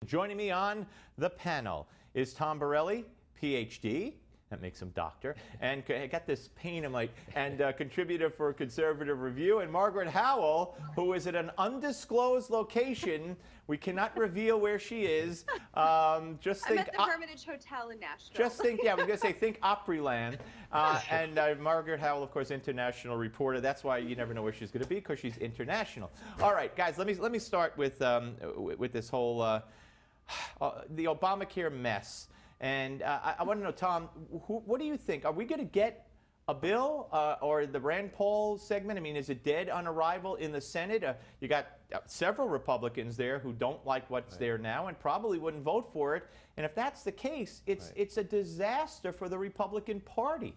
Joining me on the panel is Tom Borelli, PhD, that makes him doctor, and I got this pain in my, and contributor for Conservative Review, and Margaret Howell, who is at an undisclosed location. We cannot reveal where she is. Just think, I'm at the Hermitage Hotel in Nashville. Just think, yeah, I was going to say, think Opryland. And Margaret Howell, of course, international reporter. That's why you never know where she's going to be, because she's international. All right, guys, let me start with this whole the Obamacare mess. And I want to know, Tom, what do you think? Are we going to get a bill or the Rand Paul segment? I mean, is it dead on arrival in the Senate? You got several Republicans there who don't like what's there now and probably wouldn't vote for it. And if that's the case, it's a disaster for the Republican Party.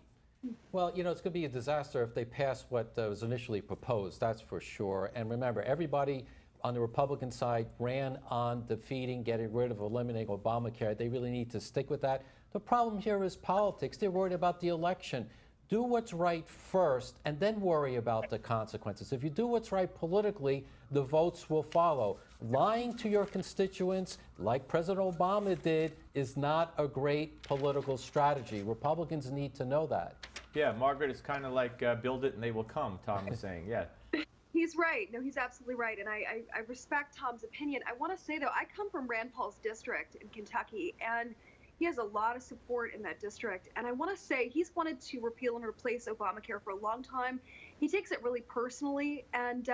Well, you know, it's going to be a disaster if they pass what was initially proposed, that's for sure. And remember, everybody on the Republican side ran on defeating, getting rid of, eliminating Obamacare. They really need to stick with that. The problem here is politics. They're worried about the election. Do what's right first and then worry about the consequences. If you do what's right politically, the votes will follow. Lying to your constituents, like President Obama did, is not a great political strategy. Republicans need to know that. Yeah, Margaret, it's kind of like build it and they will come, Tom is saying. Yeah. He's right. No, he's absolutely right. And I respect Tom's opinion. I want to say, though, I come from Rand Paul's district in Kentucky, and he has a lot of support in that district. And I want to say he's wanted to repeal and replace Obamacare for a long time. He takes it really personally. And,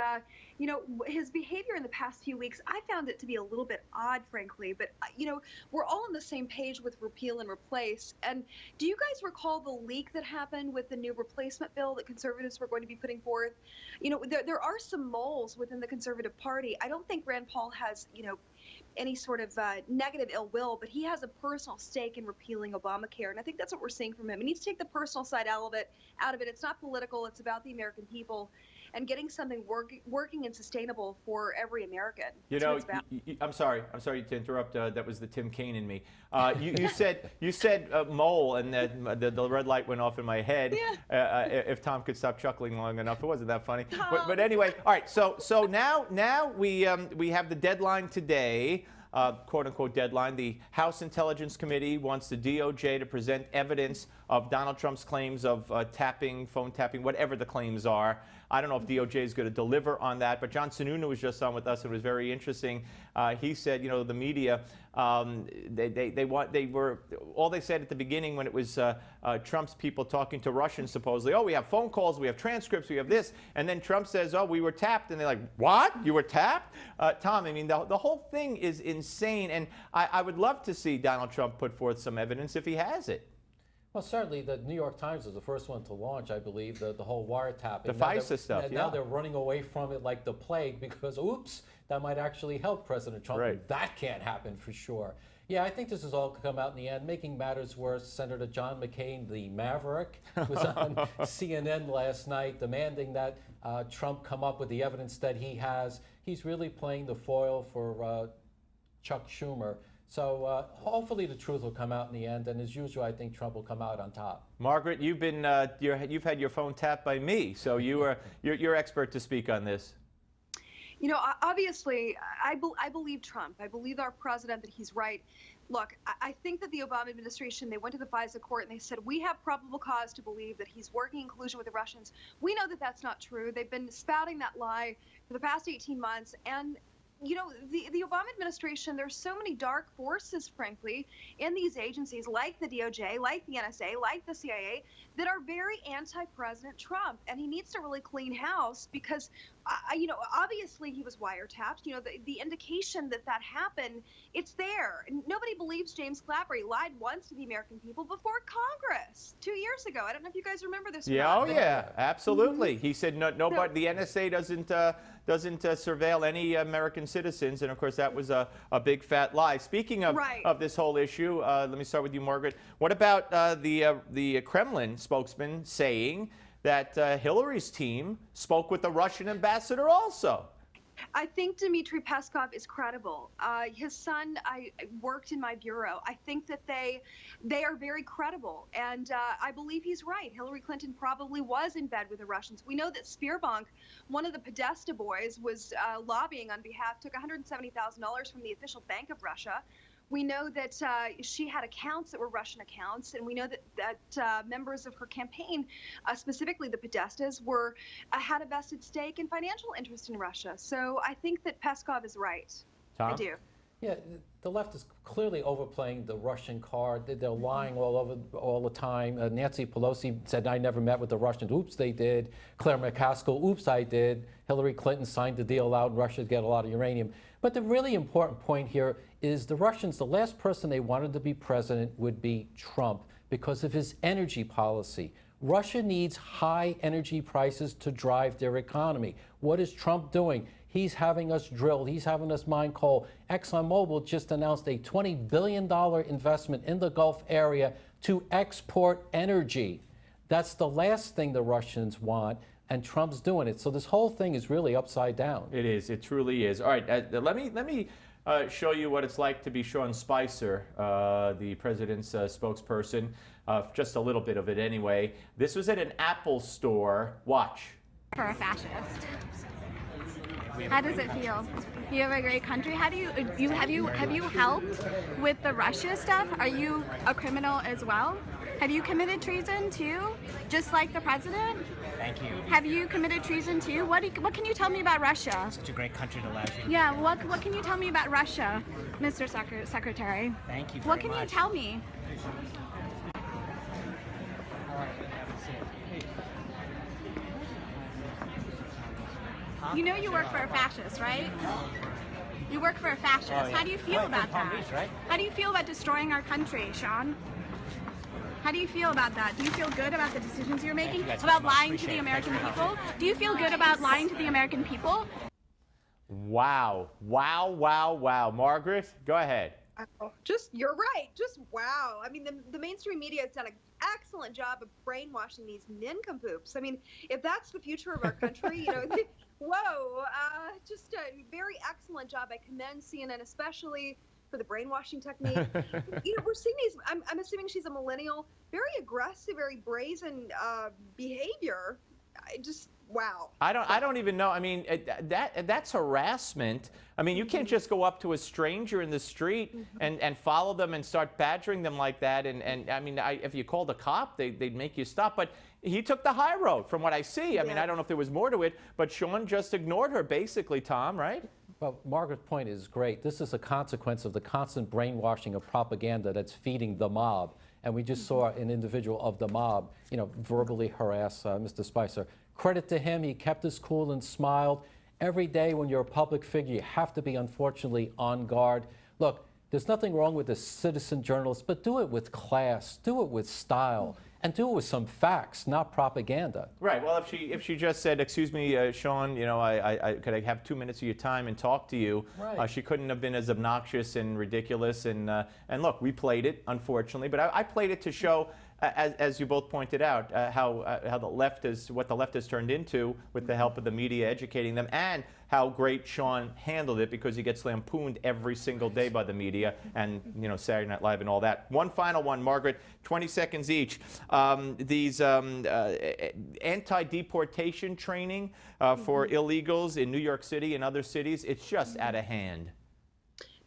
you know, his behavior in the past few weeks, I found it to be a little bit odd, frankly. But, you know, we're all on the same page with repeal and replace. And do you guys recall the leak that happened with the new replacement bill that conservatives were going to be putting forth? You know, there are some moles within the Conservative Party. I don't think Rand Paul has, you know, any sort of negative ill will, but he has a personal stake in repealing Obamacare, and I think that's what we're seeing from him. He needs to take the personal side out of it. It's not political. It's about the American people and getting something working and sustainable for every American. You know, I'm sorry to interrupt. That was the Tim Kaine in me. You said mole, and the red light went off in my head. Yeah. If Tom could stop chuckling long enough, it wasn't that funny. But anyway, all right. So now we have the deadline today. Quote unquote deadline. The House Intelligence Committee wants the DOJ to present evidence of Donald Trump's claims of tapping, phone tapping, whatever the claims are. I don't know if DOJ is going to deliver on that, but John Sununu was just on with us. It was very interesting. He said, you know, the media, all they said at the beginning when it was Trump's people talking to Russians supposedly, oh, we have phone calls, we have transcripts, we have this, and then Trump says, oh, we were tapped, and they're like, what? You were tapped? Tom, I mean, the whole thing is insane, and I would love to see Donald Trump put forth some evidence if he has it. Well, certainly the New York Times was the first one to launch, I believe, the whole wiretapping. The FISA stuff, Now they're running away from it like the plague because, oops, that might actually help President Trump. Right. That can't happen for sure. Yeah, I think this has all come out in the end. Making matters worse, Senator John McCain, the Maverick, was on CNN last night demanding that Trump come up with the evidence that he has. He's really playing the foil for Chuck Schumer. So hopefully the truth will come out in the end, and as usual, I think Trump will come out on top. Margaret, you've had your phone tapped by me, so you're expert to speak on this. You know, obviously, I believe Trump. I believe our president that he's right. Look, I think that the Obama administration, they went to the FISA court and they said, we have probable cause to believe that he's working in collusion with the Russians. We know that that's not true. They've been spouting that lie for the past 18 months, and you know, the Obama administration, there's so many dark forces, frankly, in these agencies like the DOJ, like the NSA, like the CIA, that are very anti-President Trump. And he needs to really clean house because, you know, obviously he was wiretapped. You know, the indication that happened, it's there. And nobody believes James Clapper. He lied once to the American people before Congress 2 years ago. I don't know if you guys remember this. Yeah, oh yeah, absolutely. He said nobody, the NSA doesn't surveil any American citizens, and of course that was a big fat lie. Speaking of this whole issue, let me start with you, Margaret. What about the Kremlin spokesman saying that Hillary's team spoke with the Russian ambassador also? I think Dmitry Peskov is credible. His son, I worked in my bureau. I think that they are very credible, and I believe he's right. Hillary Clinton probably was in bed with the Russians. We know that Spearbank, one of the Podesta boys, was lobbying on behalf, took $170,000 from the official bank of Russia. We know that she had accounts that were Russian accounts, and we know that members of her campaign, specifically the Podestas, had a vested stake and financial interest in Russia. So I think that Peskov is right. Tom? I do. Yeah, the left is clearly overplaying the Russian card. They're lying all the time. Nancy Pelosi said, I never met with the Russians. Oops, they did. Claire McCaskill, oops, I did. Hillary Clinton signed the deal out Russia to get a lot of uranium. But the really important point here is the Russians, the last person they wanted to be president would be Trump because of his energy policy. Russia needs high energy prices to drive their economy. What is Trump doing? He's having us drill. He's having us mine coal. ExxonMobil just announced a $20 billion investment in the Gulf area to export energy. That's the last thing the Russians want, and Trump's doing it. So this whole thing is really upside down. It is. It truly is. All right. Let me show you what it's like to be Sean Spicer, the president's spokesperson. Just a little bit of it anyway. This was at an Apple store. Watch. For a fascist. How does it feel? You have a great country. How do have you helped with the Russia stuff? Are you a criminal as well? Have you committed treason too, just like the president? Thank you. Have you committed treason too? What can you tell me about Russia? Such a great country to live in. Yeah. What can you tell me about Russia, Mr. Secretary? Thank you very What can much. you tell me? You know you work for a fascist, right? You work for a fascist. Oh, yeah. How do you feel about Palm that? Beach, right? How do you feel about destroying our country, Sean? How do you feel about that? Do you feel good about the decisions you're making? you guys About very much. lying to Appreciate the it. American Thank you for people? Do you feel good about lying to the American people? Wow. Wow, wow, wow. Margaret, go ahead. You're right. Just wow. I mean, the mainstream media has done an excellent job of brainwashing these nincompoops. I mean, if that's the future of our country, whoa, just a very excellent job. I commend CNN, especially for the brainwashing technique. We're seeing these, I'm assuming she's a millennial, very aggressive, very brazen behavior. Wow. I don't even know. I mean, that's harassment. I mean, you can't just go up to a stranger in the street and follow them and start badgering them like that. And I mean, if you called a cop, they'd make you stop. But he took the high road from what I see. I mean, I don't know if there was more to it, but Sean just ignored her basically, Tom, right? Well, Margaret's point is great. This is a consequence of the constant brainwashing of propaganda that's feeding the mob. And we just saw an individual of the mob, verbally harass Mr. Spicer. Credit to him, he kept his cool and smiled. Every day when you're a public figure, you have to be, unfortunately, on guard. Look, there's nothing wrong with a citizen journalist, but do it with class, do it with style, and do it with some facts, not propaganda. Right. Well, if she just said, "Excuse me, Sean, could I have 2 minutes of your time and talk to you?" Right. She couldn't have been as obnoxious and ridiculous. And look, we played it, unfortunately, but I played it to show, as you both pointed out, how the left is what the left has turned into with the help of the media educating them, and how great Sean handled it because he gets lampooned every single day by the media and Saturday Night Live and all that. One final one, Margaret, 20 seconds each. These anti-deportation training for illegals in New York City and other cities, it's just out of hand.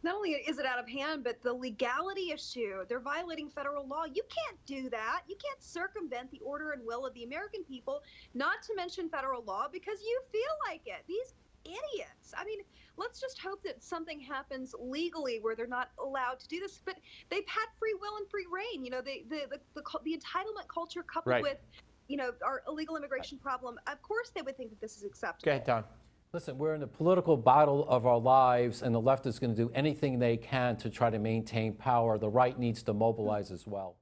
Not only is it out of hand, but the legality issue. They're violating federal law. You can't do that. You can't circumvent the order and will of the American people, not to mention federal law, because you feel like it. These idiots. I mean, let's just hope that something happens legally where they're not allowed to do this. But they've had free will and free reign. The entitlement culture coupled with, our illegal immigration problem. Of course, they would think that this is acceptable. Go ahead, Don. Listen, we're in the political battle of our lives, and the left is going to do anything they can to try to maintain power. The right needs to mobilize as well.